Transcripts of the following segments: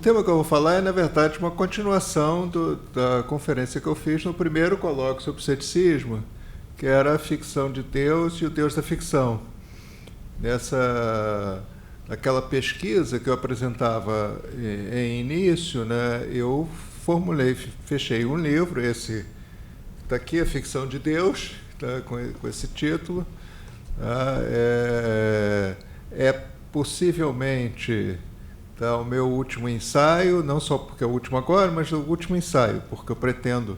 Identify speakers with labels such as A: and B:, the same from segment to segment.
A: tema que eu vou falar é, na verdade, uma continuação da conferência que eu fiz no primeiro colóquio sobre ceticismo, que era a ficção de Deus e o Deus da ficção. Naquela pesquisa que eu apresentava em início, né, eu fechei um livro, esse está aqui, A Ficção de Deus, tá, com esse título. Tá, possivelmente tá, o meu último ensaio, não só porque é o último agora, mas o último ensaio, porque eu pretendo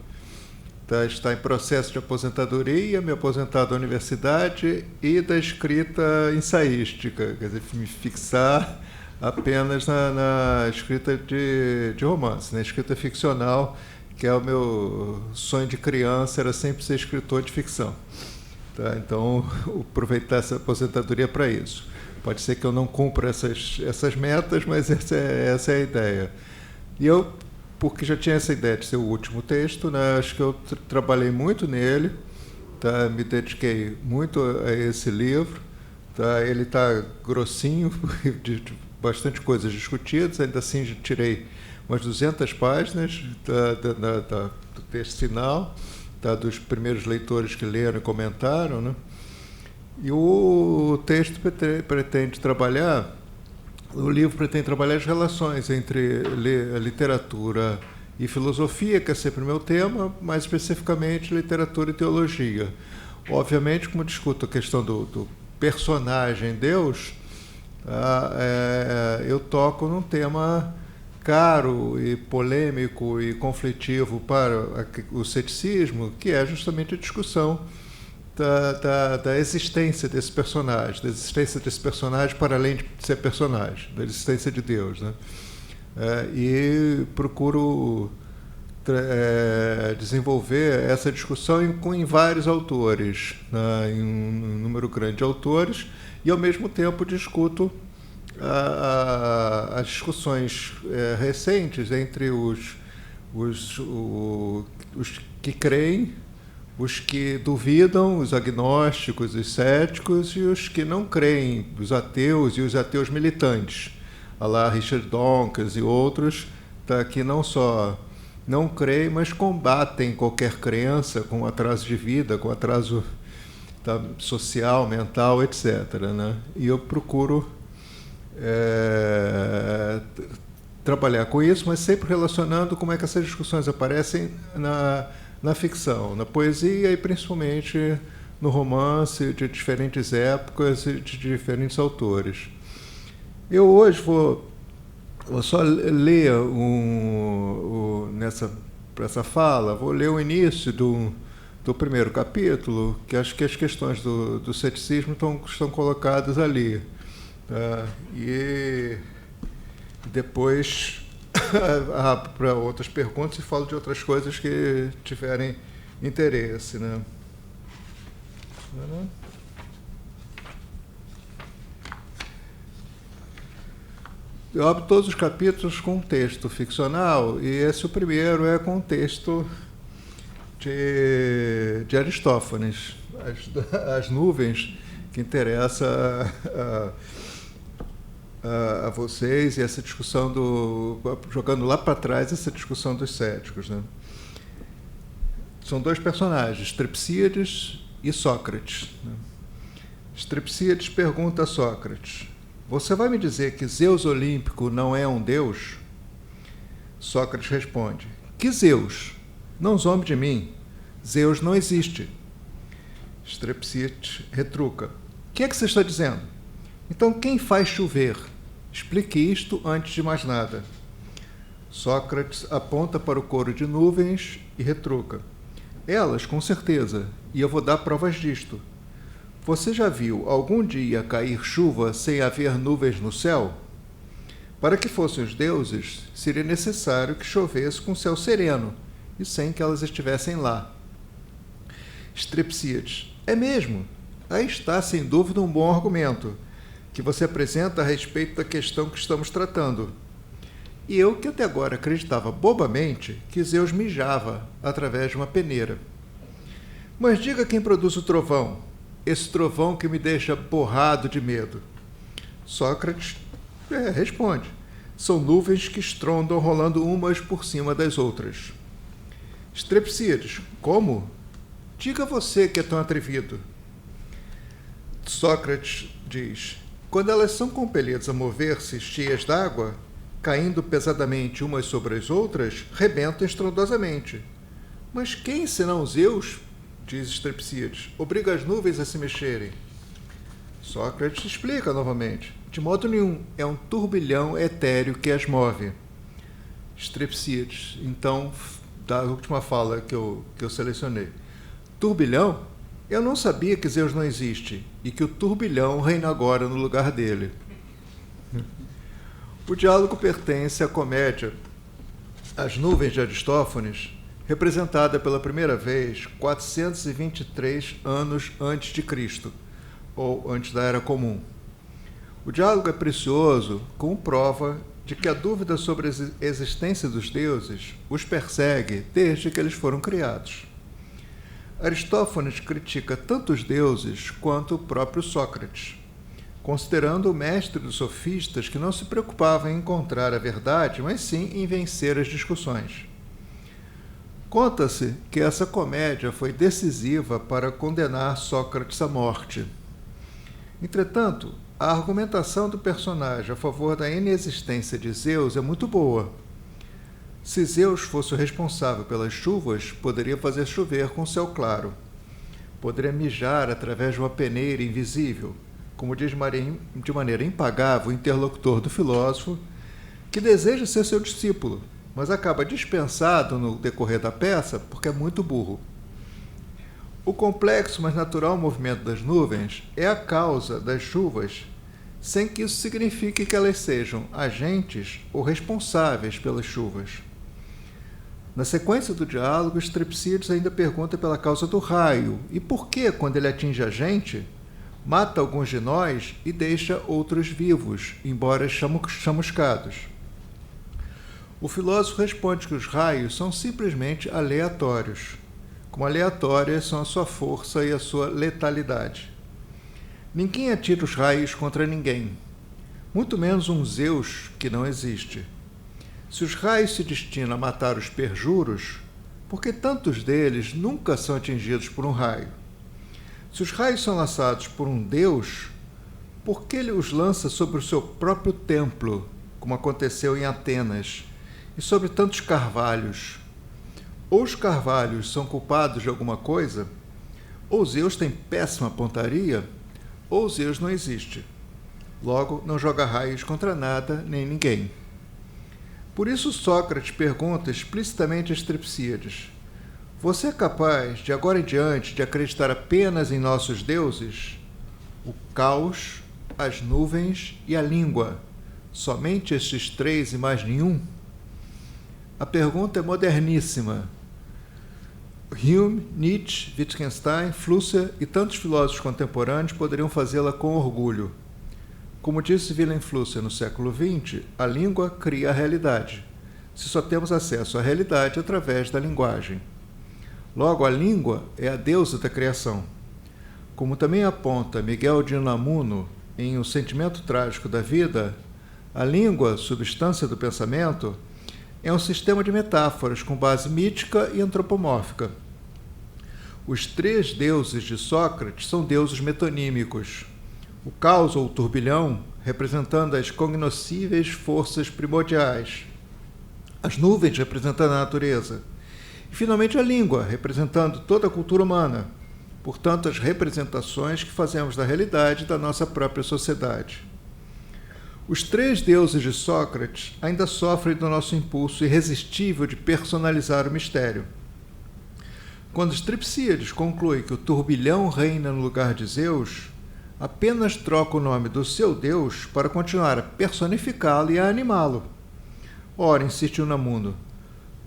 A: estar em processo de aposentadoria, me aposentar da universidade e da escrita ensaística, quer dizer, me fixar apenas na escrita de romance, na escrita ficcional, que é o meu sonho de criança, era sempre ser escritor de ficção. Tá? Então, aproveitar essa aposentadoria para isso. Pode ser que eu não cumpra essas metas, mas essa é a ideia. E eu, porque já tinha essa ideia de ser o último texto, né, acho que eu trabalhei muito nele, tá, me dediquei muito a esse livro. Tá, ele está grossinho, de bastante coisas discutidas, ainda assim tirei umas 200 páginas do texto final, tá, dos primeiros leitores que leram e comentaram, né? E o texto pretende trabalhar, o livro pretende trabalhar as relações entre a literatura e filosofia, que é sempre o meu tema, mais especificamente literatura e teologia. Obviamente, como discuto a questão do personagem Deus, eu toco num tema caro e polêmico e conflitivo para o ceticismo, que é justamente a discussão da existência desse personagem, para além de ser personagem, da existência de Deus, né? E procuro desenvolver essa discussão em vários autores, né? Em um número grande de autores, e ao mesmo tempo discuto as discussões recentes entre os que creem, os que duvidam, os agnósticos, os céticos, e os que não creem, os ateus e os ateus militantes. Lá Richard Dawkins e outros, tá, que não só não creem, mas combatem qualquer crença com atraso de vida, com atraso social, mental, etc. Né? E eu procuro trabalhar com isso, mas sempre relacionando como é que essas discussões aparecem na ficção, na poesia e principalmente no romance de diferentes épocas e de diferentes autores. Eu hoje vou só ler nessa fala, vou ler o início do primeiro capítulo, que acho que as questões do ceticismo estão colocadas ali. Tá? E depois abro para outras perguntas e falo de outras coisas que tiverem interesse, né? Eu abro todos os capítulos com um texto ficcional, e esse o primeiro é com um texto de Aristófanes, as nuvens, que interessa a vocês, e essa discussão jogando lá para trás essa discussão dos céticos, né? São dois personagens, Strepsíades e Sócrates, né? Strepsíades pergunta a Sócrates: você vai me dizer que Zeus Olímpico não é um deus? Sócrates responde: que Zeus? Não zombe de mim. Zeus não existe. Strepsíades retruca: o que é que você está dizendo? Então, quem faz chover? Explique isto antes de mais nada. Sócrates aponta para o coro de nuvens e retruca: elas, com certeza, e eu vou dar provas disto. Você já viu algum dia cair chuva sem haver nuvens no céu? Para que fossem os deuses, seria necessário que chovesse com céu sereno e sem que elas estivessem lá. Strepsíades: é mesmo? Aí está, sem dúvida, um bom argumento que você apresenta a respeito da questão que estamos tratando. E eu, que até agora acreditava bobamente que Zeus mijava através de uma peneira. Mas diga quem produz o trovão, esse trovão que me deixa borrado de medo. Sócrates responde: São nuvens que estrondam rolando umas por cima das outras. Strepsíades: como? Diga você que é tão atrevido. Sócrates diz: quando elas são compelidas a mover-se cheias d'água, caindo pesadamente umas sobre as outras, rebentam estrondosamente. Mas quem, senão Zeus, diz Strepsíades, obriga as nuvens a se mexerem? Sócrates explica novamente: de modo nenhum, é um turbilhão etéreo que as move. Strepsíades, então, da última fala que eu selecionei. Turbilhão? Eu não sabia que Zeus não existe e que o turbilhão reina agora no lugar dele. O diálogo pertence à comédia As Nuvens de Aristófanes, representada pela primeira vez 423 anos antes de Cristo, ou antes da Era Comum. O diálogo é precioso como prova de que a dúvida sobre a existência dos deuses os persegue desde que eles foram criados. Aristófanes critica tanto os deuses quanto o próprio Sócrates, considerando o mestre dos sofistas que não se preocupava em encontrar a verdade, mas sim em vencer as discussões. Conta-se que essa comédia foi decisiva para condenar Sócrates à morte. Entretanto, a argumentação do personagem a favor da inexistência de Zeus é muito boa. Se Zeus fosse o responsável pelas chuvas, poderia fazer chover com céu claro. Poderia mijar através de uma peneira invisível, como diz de maneira impagável o interlocutor do filósofo, que deseja ser seu discípulo, mas acaba dispensado no decorrer da peça porque é muito burro. O complexo, mas natural movimento das nuvens é a causa das chuvas, sem que isso signifique que elas sejam agentes ou responsáveis pelas chuvas. Na sequência do diálogo, Strepsíades ainda pergunta pela causa do raio e por que, quando ele atinge a gente, mata alguns de nós e deixa outros vivos, embora chamuscados. O filósofo responde que os raios são simplesmente aleatórios, como aleatórias são a sua força e a sua letalidade. Ninguém atira os raios contra ninguém, muito menos um Zeus que não existe. Se os raios se destinam a matar os perjuros, por que tantos deles nunca são atingidos por um raio? Se os raios são lançados por um deus, por que ele os lança sobre o seu próprio templo, como aconteceu em Atenas, e sobre tantos carvalhos? Ou os carvalhos são culpados de alguma coisa, ou Zeus tem péssima pontaria, ou Zeus não existe. Logo, não joga raios contra nada nem ninguém. Por isso Sócrates pergunta explicitamente a Strepsíades: você é capaz, de agora em diante, de acreditar apenas em nossos deuses? O caos, as nuvens e a língua. Somente estes três e mais nenhum? A pergunta é moderníssima. Hume, Nietzsche, Wittgenstein, Flusser e tantos filósofos contemporâneos poderiam fazê-la com orgulho. Como disse Wilhelm Flusser no século XX, a língua cria a realidade, se só temos acesso à realidade através da linguagem. Logo, a língua é a deusa da criação. Como também aponta Miguel de Unamuno em O Sentimento Trágico da Vida, a língua, substância do pensamento, é um sistema de metáforas com base mítica e antropomórfica. Os três deuses de Sócrates são deuses metonímicos. O caos ou o turbilhão, representando as cognoscíveis forças primordiais. As nuvens, representando a natureza. E, finalmente, a língua, representando toda a cultura humana. Portanto, as representações que fazemos da realidade da nossa própria sociedade. Os três deuses de Sócrates ainda sofrem do nosso impulso irresistível de personalizar o mistério. Quando Strepsíades conclui que o turbilhão reina no lugar de Zeus, apenas troca o nome do seu Deus para continuar a personificá-lo e a animá-lo. Ora, insiste Unamuno,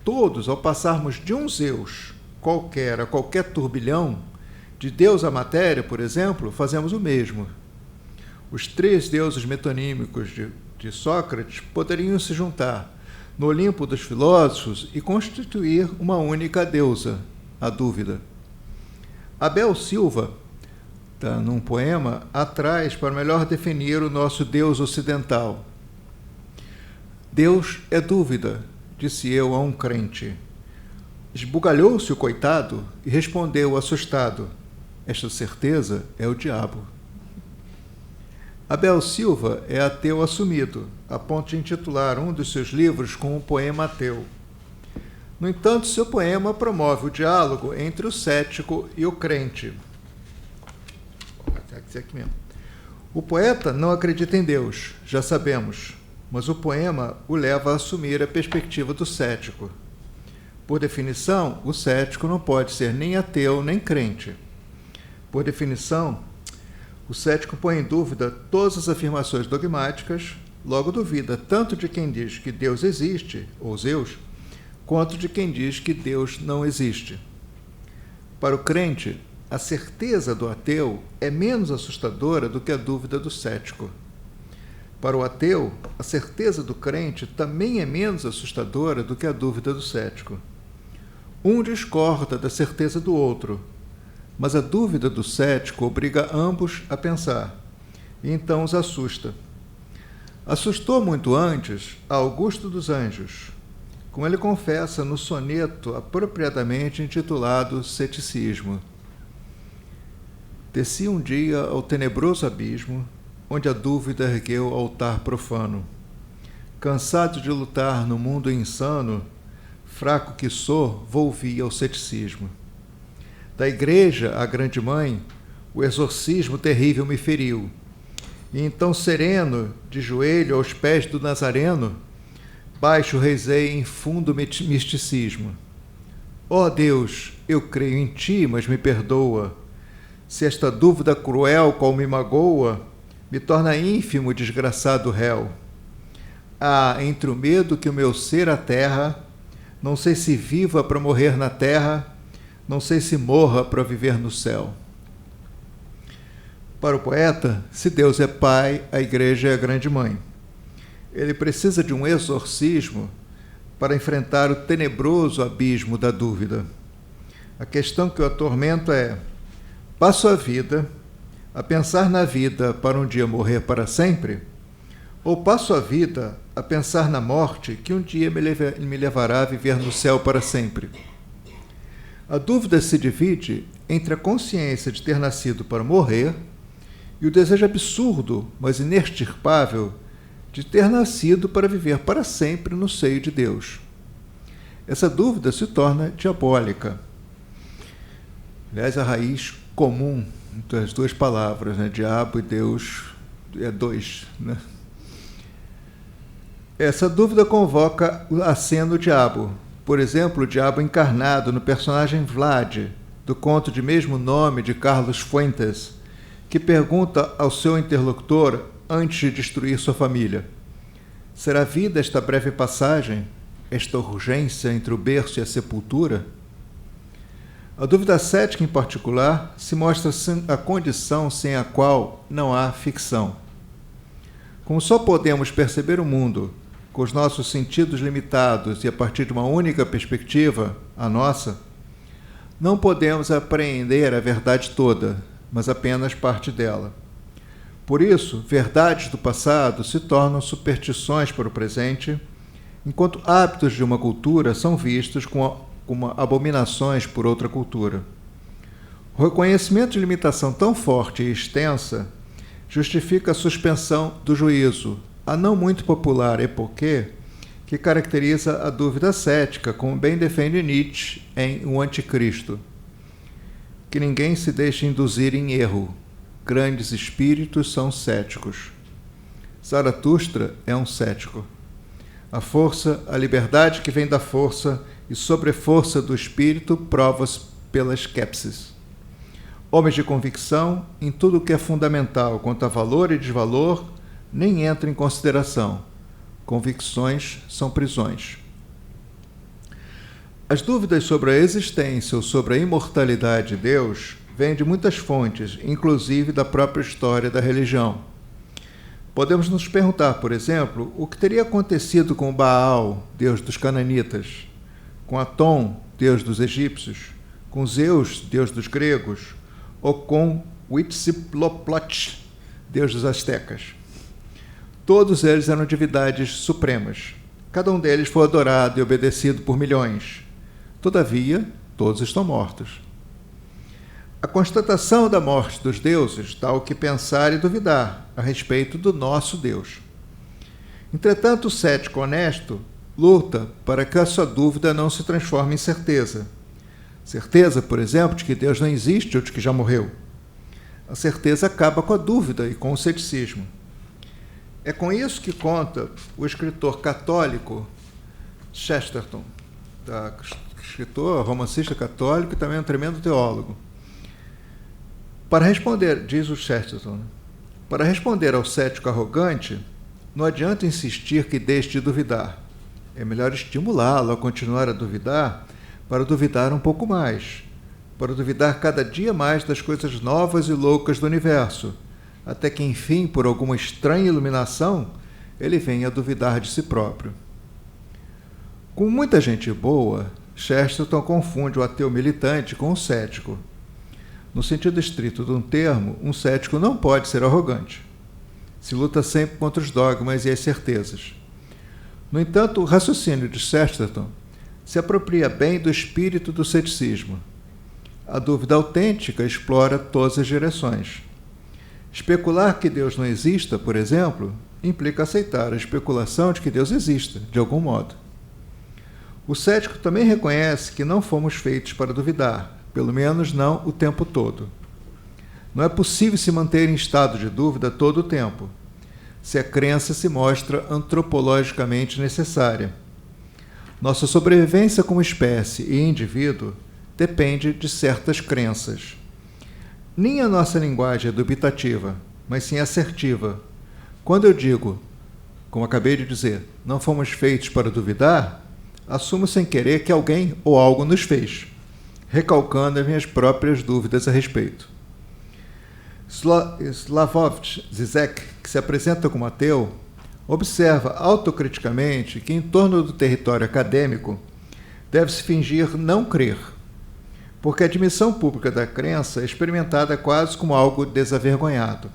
A: todos, ao passarmos de um Zeus qualquer a qualquer turbilhão, de Deus à matéria, por exemplo, fazemos o mesmo. Os três deuses metonímicos de Sócrates poderiam se juntar no Olimpo dos filósofos e constituir uma única deusa, a dúvida. Abel Silva, num poema, atrás para melhor definir o nosso Deus ocidental. Deus é dúvida, disse eu a um crente. Esbugalhou-se o coitado e respondeu assustado: esta certeza é o diabo. Abel Silva é ateu assumido, a ponto de intitular um dos seus livros com um poema ateu. No entanto, seu poema promove o diálogo entre o cético e o crente. O poeta não acredita em Deus, já sabemos, mas o poema o leva a assumir a perspectiva do cético. Por definição, o cético não pode ser nem ateu nem crente. Por definição, o cético põe em dúvida todas as afirmações dogmáticas, logo duvida tanto de quem diz que Deus existe, ou Zeus, quanto de quem diz que Deus não existe. Para o crente, a certeza do ateu é menos assustadora do que a dúvida do cético. Para o ateu, a certeza do crente também é menos assustadora do que a dúvida do cético. Um discorda da certeza do outro, mas a dúvida do cético obriga ambos a pensar, e então os assusta. Assustou muito antes a Augusto dos Anjos, como ele confessa no soneto apropriadamente intitulado Ceticismo. Desci um dia ao tenebroso abismo, onde a dúvida ergueu altar profano. Cansado de lutar no mundo insano, fraco que sou, volvi ao ceticismo. Da igreja, a grande mãe, o exorcismo terrível me feriu. E então, sereno, de joelho aos pés do Nazareno, baixo rezei em fundo misticismo. Ó Deus, eu creio em ti, mas me perdoa. Se esta dúvida cruel, qual me magoa, me torna ínfimo, desgraçado réu. Ah, entre o medo que o meu ser aterra, não sei se viva para morrer na terra, não sei se morra para viver no céu. Para o poeta, se Deus é pai, a igreja é a grande mãe. Ele precisa de um exorcismo para enfrentar o tenebroso abismo da dúvida. A questão que o atormenta é: passo a vida a pensar na vida para um dia morrer para sempre? Ou passo a vida a pensar na morte que um dia me levará a viver no céu para sempre? A dúvida se divide entre a consciência de ter nascido para morrer e o desejo absurdo, mas inextirpável, de ter nascido para viver para sempre no seio de Deus. Essa dúvida se torna diabólica. Aliás, a raiz comum das duas palavras, né? Diabo e Deus, é dois. Né? Essa dúvida convoca a cena do diabo. Por exemplo, o diabo encarnado no personagem Vlad, do conto de mesmo nome de Carlos Fuentes, que pergunta ao seu interlocutor antes de destruir sua família: será vida esta breve passagem, esta urgência entre o berço e a sepultura? A dúvida cética, em particular, se mostra a condição sem a qual não há ficção. Como só podemos perceber o mundo com os nossos sentidos limitados e a partir de uma única perspectiva, a nossa, não podemos apreender a verdade toda, mas apenas parte dela. Por isso, verdades do passado se tornam superstições para o presente, enquanto hábitos de uma cultura são vistos como abominações por outra cultura. O reconhecimento de limitação tão forte e extensa justifica a suspensão do juízo, a não muito popular époque que caracteriza a dúvida cética, como bem defende Nietzsche em O Anticristo. Que ninguém se deixe induzir em erro. Grandes espíritos são céticos. Zaratustra é um cético. A força, a liberdade que vem da força e sobreforça do espírito prova-se pela skepsis. Homens de convicção, em tudo o que é fundamental quanto a valor e desvalor, nem entra em consideração. Convicções são prisões. As dúvidas sobre a existência ou sobre a imortalidade de Deus vêm de muitas fontes, inclusive da própria história da religião. Podemos nos perguntar, por exemplo, o que teria acontecido com Baal, deus dos cananitas, com Atom, deus dos egípcios, com Zeus, deus dos gregos, ou com Huitzilopochtli, deus dos astecas. Todos eles eram divindades supremas. Cada um deles foi adorado e obedecido por milhões. Todavia, todos estão mortos. A constatação da morte dos deuses dá o que pensar e duvidar a respeito do nosso Deus. Entretanto, o cético honesto luta para que a sua dúvida não se transforme em certeza. Certeza, por exemplo, de que Deus não existe ou de que já morreu. A certeza acaba com a dúvida e com o ceticismo. É com isso que conta o escritor católico Chesterton, escritor, romancista católico e também um tremendo teólogo. Para responder, diz o Chesterton, para responder ao cético arrogante, não adianta insistir que deixe de duvidar. É melhor estimulá-lo a continuar a duvidar para duvidar um pouco mais, para duvidar cada dia mais das coisas novas e loucas do universo, até que, enfim, por alguma estranha iluminação, ele venha a duvidar de si próprio. Com muita gente boa, Chesterton confunde o ateu militante com o cético. No sentido estrito de um termo, um cético não pode ser arrogante. Se luta sempre contra os dogmas e as certezas. No entanto, o raciocínio de Chesterton se apropria bem do espírito do ceticismo. A dúvida autêntica explora todas as direções. Especular que Deus não exista, por exemplo, implica aceitar a especulação de que Deus exista, de algum modo. O cético também reconhece que não fomos feitos para duvidar, pelo menos não o tempo todo. Não é possível se manter em estado de dúvida todo o tempo, se a crença se mostra antropologicamente necessária. Nossa sobrevivência como espécie e indivíduo depende de certas crenças. Nem a nossa linguagem é dubitativa, mas sim assertiva. Quando eu digo, como acabei de dizer, não fomos feitos para duvidar, assumo sem querer que alguém ou algo nos fez, recalcando as minhas próprias dúvidas a respeito. Slavoj Zizek, que se apresenta como ateu, observa autocriticamente que em torno do território acadêmico deve-se fingir não crer, porque a admissão pública da crença é experimentada quase como algo desavergonhado.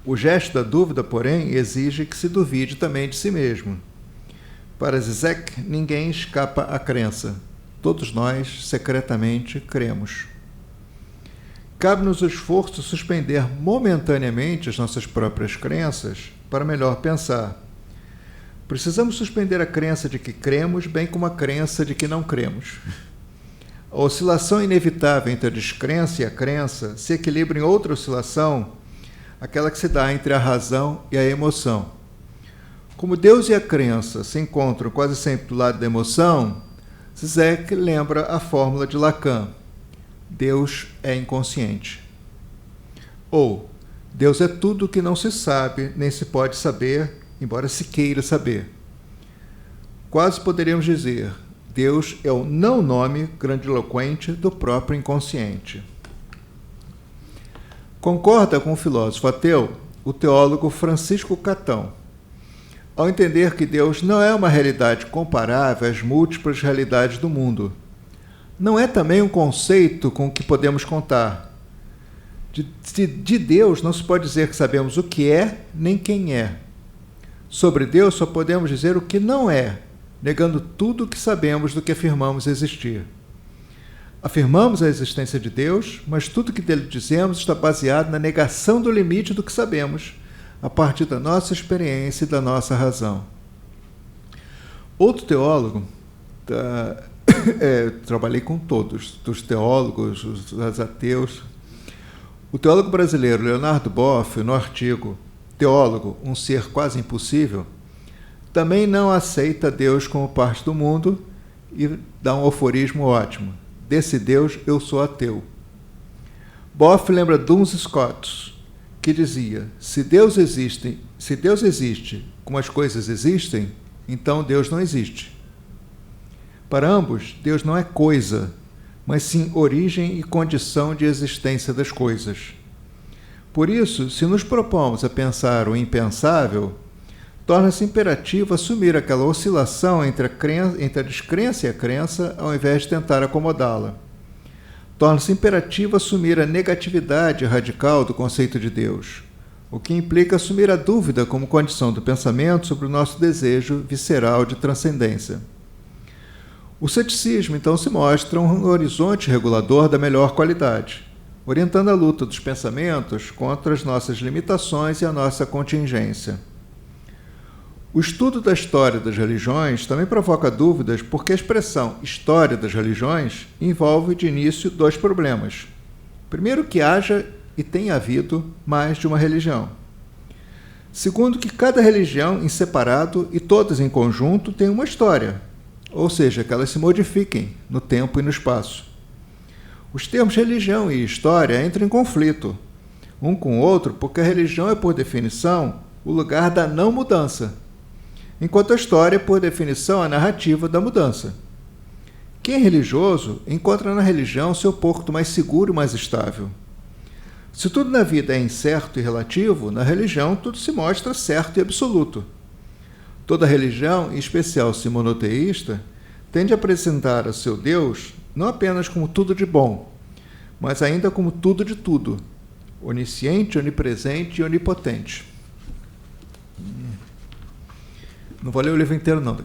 A: O gesto da dúvida, porém, exige que se duvide também de si mesmo. Para Zizek, ninguém escapa à crença. Todos nós, secretamente, cremos. Cabe-nos o esforço de suspender momentaneamente as nossas próprias crenças para melhor pensar. Precisamos suspender a crença de que cremos, bem como a crença de que não cremos. A oscilação inevitável entre a descrença e a crença se equilibra em outra oscilação, aquela que se dá entre a razão e a emoção. Como Deus e a crença se encontram quase sempre do lado da emoção, Zizek lembra a fórmula de Lacan. Deus é inconsciente. Ou, Deus é tudo o que não se sabe, nem se pode saber, embora se queira saber. Quase poderíamos dizer, Deus é o não-nome grandiloquente do próprio inconsciente. Concorda com o filósofo ateu, o teólogo Francisco Catão, ao entender que Deus não é uma realidade comparável às múltiplas realidades do mundo. Não é também um conceito com o que podemos contar. De Deus não se pode dizer que sabemos o que é, nem quem é. Sobre Deus só podemos dizer o que não é, negando tudo o que sabemos do que afirmamos existir. Afirmamos a existência de Deus, mas tudo o que dele dizemos está baseado na negação do limite do que sabemos, a partir da nossa experiência e da nossa razão. Outro teólogo, trabalhei com todos, dos teólogos, os ateus. O teólogo brasileiro Leonardo Boff, no artigo Teólogo, um ser quase impossível, também não aceita Deus como parte do mundo e dá um aforismo ótimo. Desse Deus eu sou ateu. Boff lembra Duns Scotus, que dizia, se Deus existe como as coisas existem, então Deus não existe. Para ambos, Deus não é coisa, mas sim origem e condição de existência das coisas. Por isso, se nos propomos a pensar o impensável, torna-se imperativo assumir aquela oscilação entre a descrença e a crença, ao invés de tentar acomodá-la. Torna-se imperativo assumir a negatividade radical do conceito de Deus, o que implica assumir a dúvida como condição do pensamento sobre o nosso desejo visceral de transcendência. O ceticismo, então, se mostra um horizonte regulador da melhor qualidade, orientando a luta dos pensamentos contra as nossas limitações e a nossa contingência. O estudo da história das religiões também provoca dúvidas porque a expressão história das religiões envolve de início dois problemas. Primeiro, que haja e tenha havido mais de uma religião. Segundo, que cada religião em separado e todas em conjunto tem uma história, ou seja, que elas se modifiquem no tempo e no espaço. Os termos religião e história entram em conflito um com o outro porque a religião é, por definição, o lugar da não mudança, enquanto a história é, por definição, a narrativa da mudança. Quem é religioso encontra na religião seu porto mais seguro e mais estável. Se tudo na vida é incerto e relativo, na religião tudo se mostra certo e absoluto. Toda religião, em especial se monoteísta, tende a apresentar a seu Deus não apenas como tudo de bom, mas ainda como tudo de tudo, onisciente, onipresente e onipotente. Não vou ler o livro inteiro, não.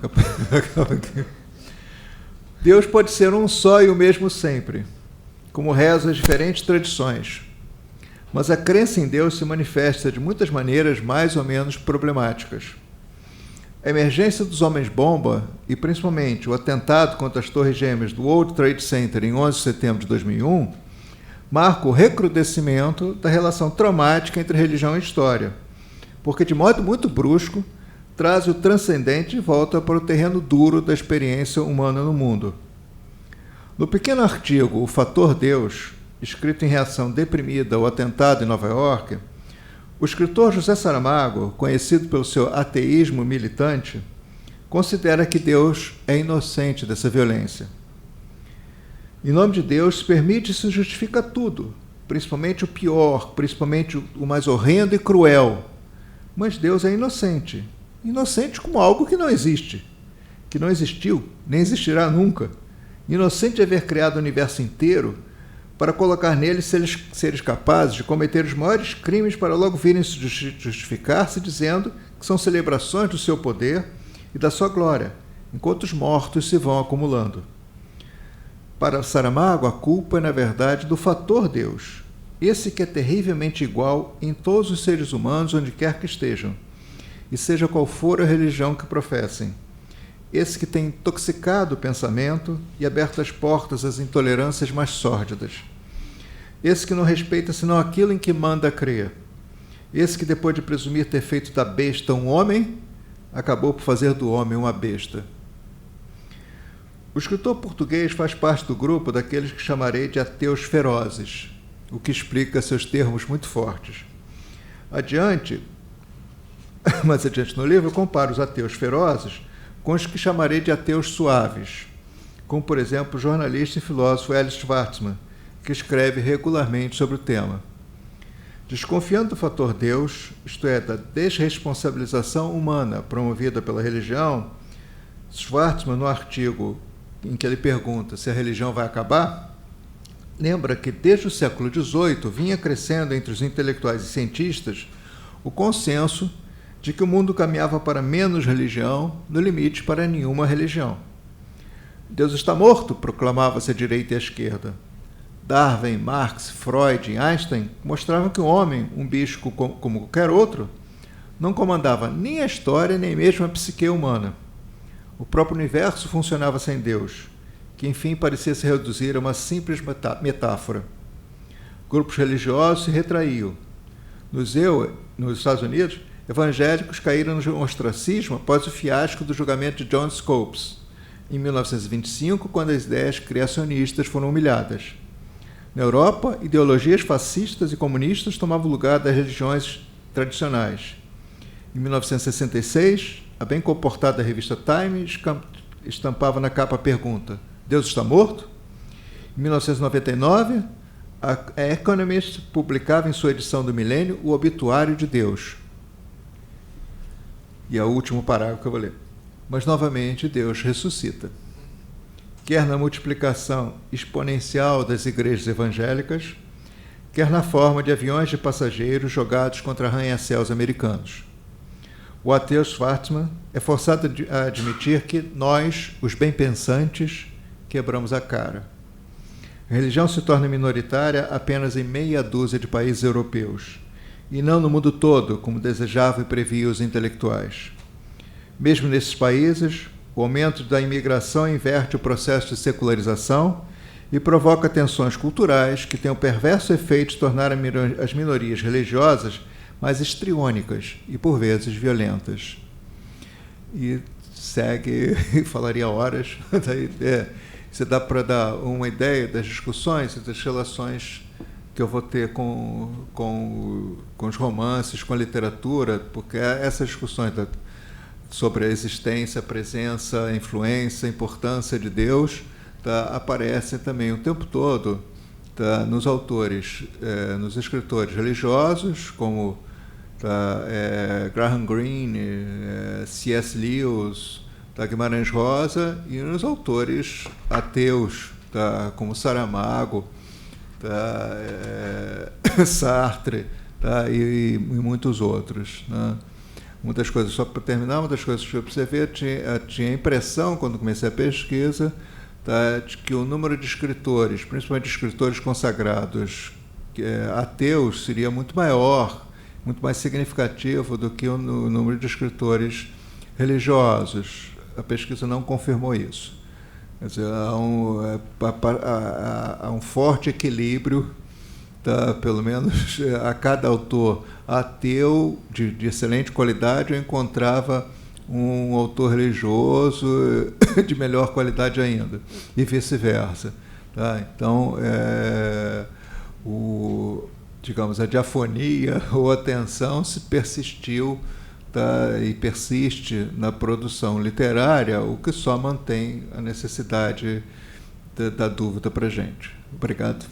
A: Deus pode ser um só e o mesmo sempre, como rezam as diferentes tradições. Mas a crença em Deus se manifesta de muitas maneiras mais ou menos problemáticas. A emergência dos homens-bomba, e principalmente o atentado contra as Torres Gêmeas do World Trade Center em 11 de setembro de 2001, marca o recrudescimento da relação traumática entre religião e história, porque, de modo muito brusco, traz o transcendente de volta para o terreno duro da experiência humana no mundo. No pequeno artigo O Fator Deus, escrito em reação deprimida ao atentado em Nova York, o escritor José Saramago, conhecido pelo seu ateísmo militante, considera que Deus é inocente dessa violência. Em nome de Deus, permite e se justifica tudo, principalmente o pior, principalmente o mais horrendo e cruel. Mas Deus é inocente. Inocente como algo que não existe, que não existiu, nem existirá nunca. Inocente de haver criado o universo inteiro para colocar nele seres capazes de cometer os maiores crimes para logo virem se justificar-se dizendo que são celebrações do seu poder e da sua glória, enquanto os mortos se vão acumulando. Para Saramago, a culpa é, na verdade, do fator Deus, esse que é terrivelmente igual em todos os seres humanos onde quer que estejam, e seja qual for a religião que professem. Esse que tem intoxicado o pensamento e aberto as portas às intolerâncias mais sórdidas. Esse que não respeita senão aquilo em que manda crer. Esse que, depois de presumir ter feito da besta um homem, acabou por fazer do homem uma besta. O escritor português faz parte do grupo daqueles que chamarei de ateus ferozes, o que explica seus termos muito fortes. Mais adiante no livro, eu comparo os ateus ferozes com os que chamarei de ateus suaves, como, por exemplo, o jornalista e filósofo Ellis Schwartzman, que escreve regularmente sobre o tema. Desconfiando do fator Deus, isto é, da desresponsabilização humana promovida pela religião, Schwartzman, no artigo em que ele pergunta se a religião vai acabar, lembra que desde o século XVIII vinha crescendo entre os intelectuais e cientistas o consenso de que o mundo caminhava para menos religião, no limite para nenhuma religião. Deus está morto, proclamava-se a direita e a esquerda. Darwin, Marx, Freud e Einstein mostravam que o homem, um bicho como qualquer outro, não comandava nem a história nem mesmo a psique humana. O próprio universo funcionava sem Deus, que enfim parecia se reduzir a uma simples metáfora. Grupos religiosos se retraíam. Nos Estados Unidos, evangélicos caíram no ostracismo após o fiasco do julgamento de John Scopes, em 1925, quando as ideias criacionistas foram humilhadas. Na Europa, ideologias fascistas e comunistas tomavam lugar das religiões tradicionais. Em 1966, a bem comportada revista Time estampava na capa a pergunta: Deus está morto? Em 1999, a Economist publicava em sua edição do milênio o Obituário de Deus. E é o último parágrafo que eu vou ler. Mas, novamente, Deus ressuscita. Quer na multiplicação exponencial das igrejas evangélicas, quer na forma de aviões de passageiros jogados contra arranha-céus americanos. O ateu Schwartzman é forçado a admitir que nós, os bem-pensantes, quebramos a cara. A religião se torna minoritária apenas em meia dúzia de países europeus, e não no mundo todo, como desejavam e previam os intelectuais. Mesmo nesses países, o aumento da imigração inverte o processo de secularização e provoca tensões culturais que têm o perverso efeito de tornar as minorias religiosas mais histriônicas e, por vezes, violentas. E segue, falaria horas, você dá para dar uma ideia das discussões e das relações que eu vou ter com os romances, com a literatura, porque essas discussões sobre a existência, a presença, a influência, a importância de Deus aparecem também o tempo todo nos autores, nos escritores religiosos, como Graham Greene, C.S. Lewis, Guimarães Rosa, e nos autores ateus, como Saramago, Sartre, e muitos outros, né? Muitas coisas, só para terminar, uma das coisas que eu observei, tinha a impressão, quando comecei a pesquisa, de que o número de escritores, principalmente escritores consagrados ateus, seria muito maior, muito mais significativo do que o número de escritores religiosos. A pesquisa não confirmou isso. Quer dizer, há um forte equilíbrio, pelo menos a cada autor ateu de excelente qualidade, eu encontrava um autor religioso de melhor qualidade ainda, e vice-versa. Então, digamos, a diafonia ou a tensão se persistiu e persiste na produção literária, o que só mantém a necessidade da dúvida para a gente. Obrigado.